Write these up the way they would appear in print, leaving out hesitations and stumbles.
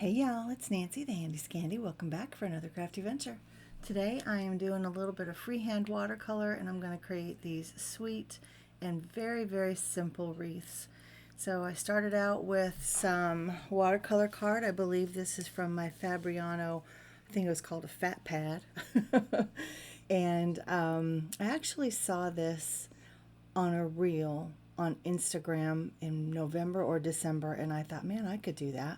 Hey y'all, it's Nancy the Handy Scandy. Welcome back for another crafty venture. Today I am doing a little bit of freehand watercolor and I'm going to create these sweet and very simple wreaths. So I started out with some watercolor card. I believe this is from my Fabriano, I think it was called a fat pad. And I actually saw this on a reel on Instagram in November or December and I thought, man, I could do that.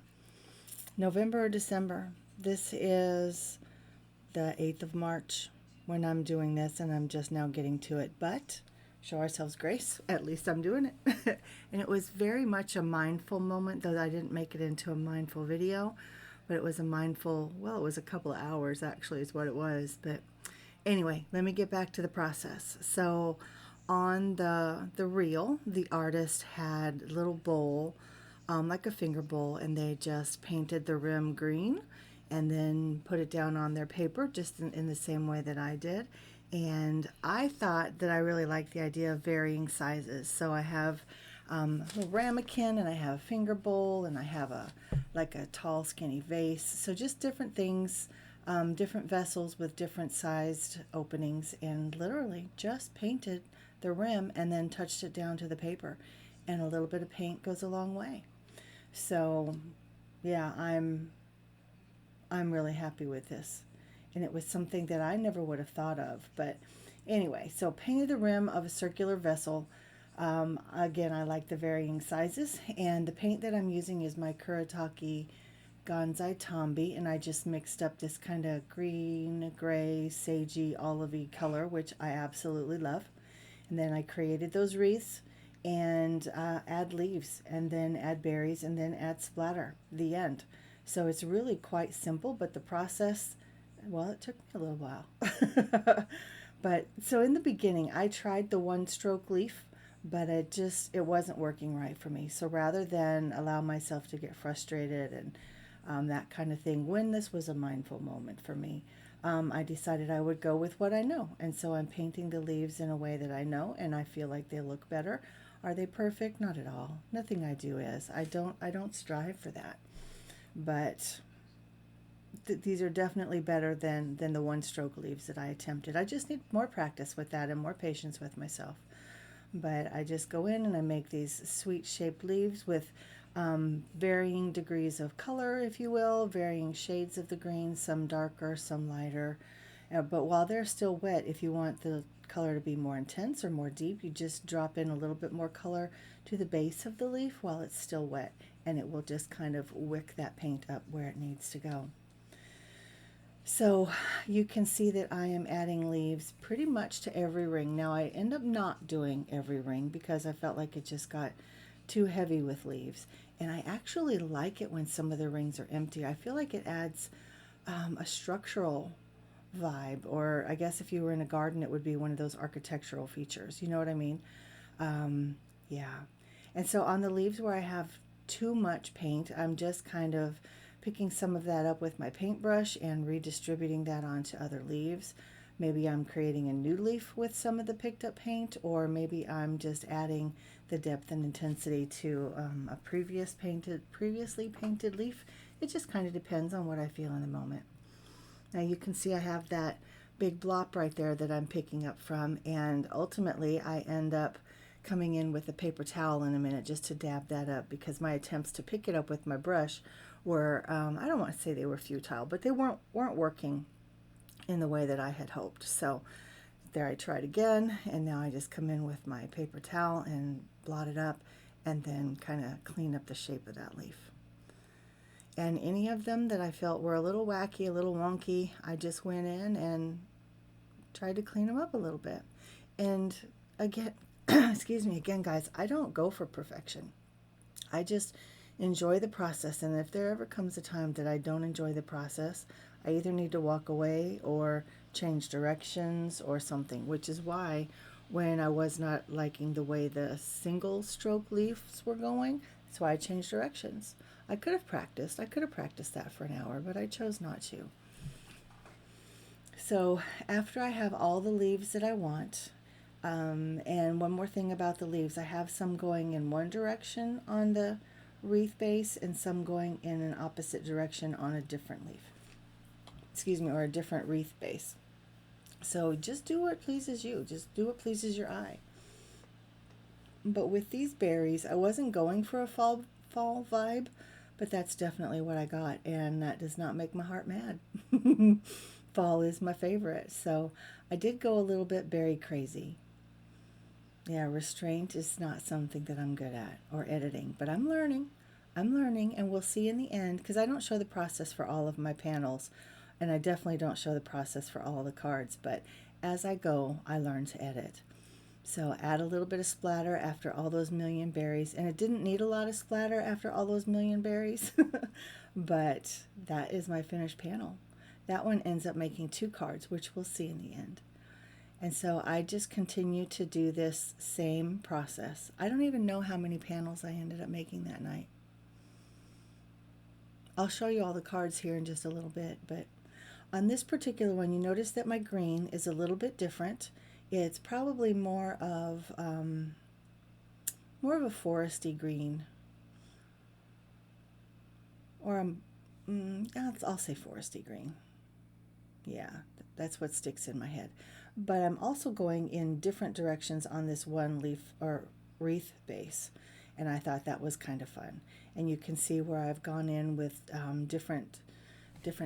November or December. This is the 8th of March when I'm doing this, and I'm just now getting to it. But show ourselves grace. At least I'm doing it. And it was very much a mindful moment, though I didn't make it into a mindful video. But it was a mindful, well, it was a couple of hours actually is what it was. But anyway, let me get back to the process. So on the reel, the artist had a little bowl, like a finger bowl, and they just painted the rim green and then put it down on their paper just in the same way that I did. And I thought that I really liked the idea of varying sizes. So I have a little ramekin, and I have a finger bowl, and I have like a tall skinny vase. So just different things, different vessels with different sized openings, and literally just painted the rim and then touched it down to the paper. And a little bit of paint goes a long way. So yeah, I'm really happy with this. And it was something that I never would have thought of. But anyway, so painted the rim of a circular vessel. Again, I like the varying sizes. And the paint that I'm using is my Kuretake Gansai Tambi. And I just mixed up this kind of green, gray, sagey, olivey color, which I absolutely love. And then I created those wreaths and add leaves, and then add berries, and then add splatter, the end. So it's really quite simple, but the process, well, it took me a little while. But so in the beginning, I tried the one stroke leaf, but it wasn't working right for me. So rather than allow myself to get frustrated and that kind of thing, when this was a mindful moment for me, I decided I would go with what I know. And so I'm painting the leaves in a way that I know, and I feel like they look better. Are they perfect? Not at all. Nothing I do is. I don't strive for that. But these are definitely better than the one stroke leaves that I attempted. I just need more practice with that and more patience with myself. But I just go in and I make these sweet shaped leaves with varying degrees of color, if you will, varying shades of the green, some darker, some lighter. But while they're still wet, if you want the color to be more intense or more deep, you just drop in a little bit more color to the base of the leaf while it's still wet, and it will just kind of wick that paint up where it needs to go. So you can see that I am adding leaves pretty much to every ring. Now I end up not doing every ring because I felt like it just got too heavy with leaves. And I actually like it when some of the rings are empty. I feel like it adds a structural vibe, or I guess if you were in a garden, it would be one of those architectural features. You know what I mean? Yeah. And so on the leaves where I have too much paint, I'm just kind of picking some of that up with my paintbrush and redistributing that onto other leaves. Maybe I'm creating a new leaf with some of the picked up paint, or maybe I'm just adding the depth and intensity to a previously painted leaf. It just kind of depends on what I feel in the moment. Now you can see I have that big blop right there that I'm picking up from, and ultimately I end up coming in with a paper towel in a minute just to dab that up, because my attempts to pick it up with my brush were, I don't want to say they were futile, but they weren't working in the way that I had hoped. So there I tried again, and now I just come in with my paper towel and blot it up and then kind of clean up the shape of that leaf. And any of them that I felt were a little wacky, a little wonky, I just went in and tried to clean them up a little bit. And again, excuse me, again, guys, I don't go for perfection. I just enjoy the process. And if there ever comes a time that I don't enjoy the process, I either need to walk away or change directions or something, which is why when I was not liking the way the single stroke leaves were going, that's why I changed directions. I could have practiced that for an hour, but I chose not to. So after I have all the leaves that I want, and one more thing about the leaves, I have some going in one direction on the wreath base and some going in an opposite direction on a different leaf. Excuse me, or a different wreath base. So just do what pleases you. Just do what pleases your eye. But with these berries, I wasn't going for a fall vibe, but that's definitely what I got, and that does not make my heart mad. Fall is my favorite, so I did go a little bit berry crazy. Yeah, restraint is not something that I'm good at, or editing, but I'm learning. I'm learning, and we'll see in the end, because I don't show the process for all of my panels, and I definitely don't show the process for all the cards, but as I go, I learn to edit. So add a little bit of splatter after all those million berries, and it didn't need a lot of splatter after all those million berries, but that is my finished panel. That one ends up making 2 cards, which we'll see in the end. And so I just continue to do this same process. I don't even know how many panels I ended up making that night. I'll show you all the cards here in just a little bit, but on this particular one, you notice that my green is a little bit different. It's probably more of a foresty green, or I'll say foresty green. Yeah, that's what sticks in my head. But I'm also going in different directions on this one leaf or wreath base, and I thought that was kind of fun. And you can see where I've gone in with different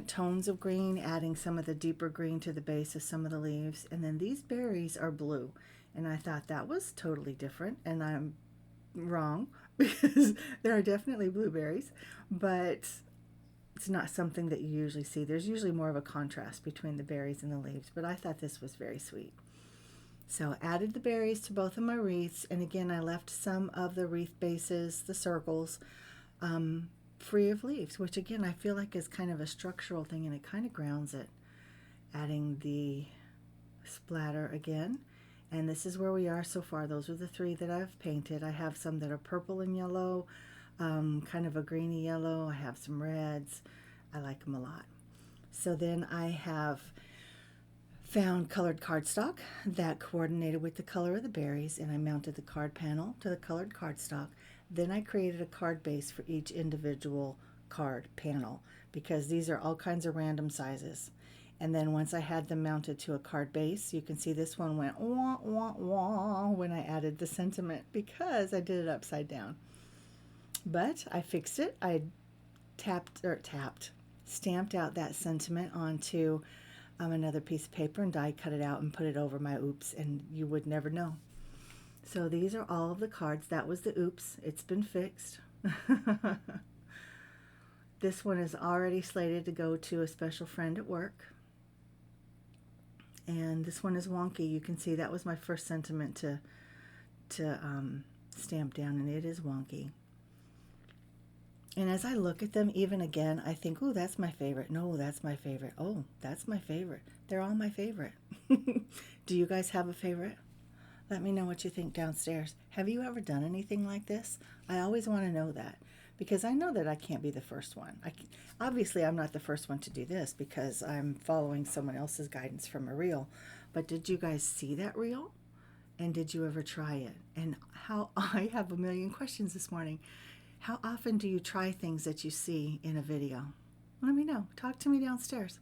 tones of green, adding some of the deeper green to the base of some of the leaves. And then these berries are blue, and I thought that was totally different, and I'm wrong because there are definitely blueberries, but it's not something that you usually see. There's usually more of a contrast between the berries and the leaves, but I thought this was very sweet. So added the berries to both of my wreaths, and again I left some of the wreath bases, the circles, free of leaves, which again I feel like is kind of a structural thing, and it kind of grounds it. Adding the splatter again, and this is where we are so far. Those are the 3 that I've painted. I have some that are purple and yellow, kind of a greeny yellow. I have some reds. I like them a lot. So then I have found colored cardstock that coordinated with the color of the berries, and I mounted the card panel to the colored cardstock. Then I created a card base for each individual card panel, because these are all kinds of random sizes. And then once I had them mounted to a card base, you can see this one went wah, wah, wah when I added the sentiment, because I did it upside down. But I fixed it. I stamped out that sentiment onto another piece of paper and die cut it out and put it over my oops, and you would never know. So these are all of the cards. That was the oops. It's been fixed. This one is already slated to go to a special friend at work. And this one is wonky. You can see that was my first sentiment to stamp down, and it is wonky. And as I look at them even again, I think, oh, that's my favorite. No, that's my favorite. Oh, that's my favorite. They're all my favorite. Do you guys have a favorite? Let me know what you think downstairs. Have you ever done anything like this? I always want to know that, because I know that I can't be the first one. Obviously, I'm not the first one to do this because I'm following someone else's guidance from a reel. But did you guys see that reel? And did you ever try it? And I have a million questions this morning. How often do you try things that you see in a video? Let me know. Talk to me downstairs.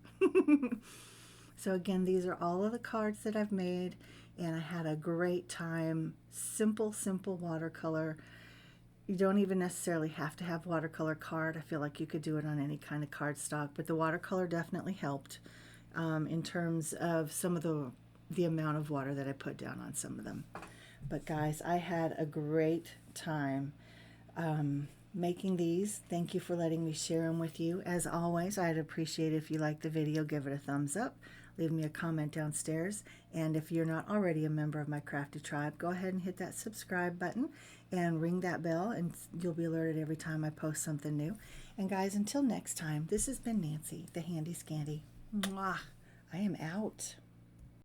So again, these are all of the cards that I've made, and I had a great time. Simple watercolor. You don't even necessarily have to have watercolor card. I feel like you could do it on any kind of cardstock, but the watercolor definitely helped in terms of some of the amount of water that I put down on some of them. But guys, I had a great time making these. Thank you for letting me share them with you. As always, I'd appreciate it if you liked the video, give it a thumbs up, leave me a comment downstairs, and if you're not already a member of my crafty tribe, go ahead and hit that subscribe button and ring that bell, and you'll be alerted every time I post something new. And guys, until next time, this has been Nancy, the Handy Scandy. Mwah! I am out.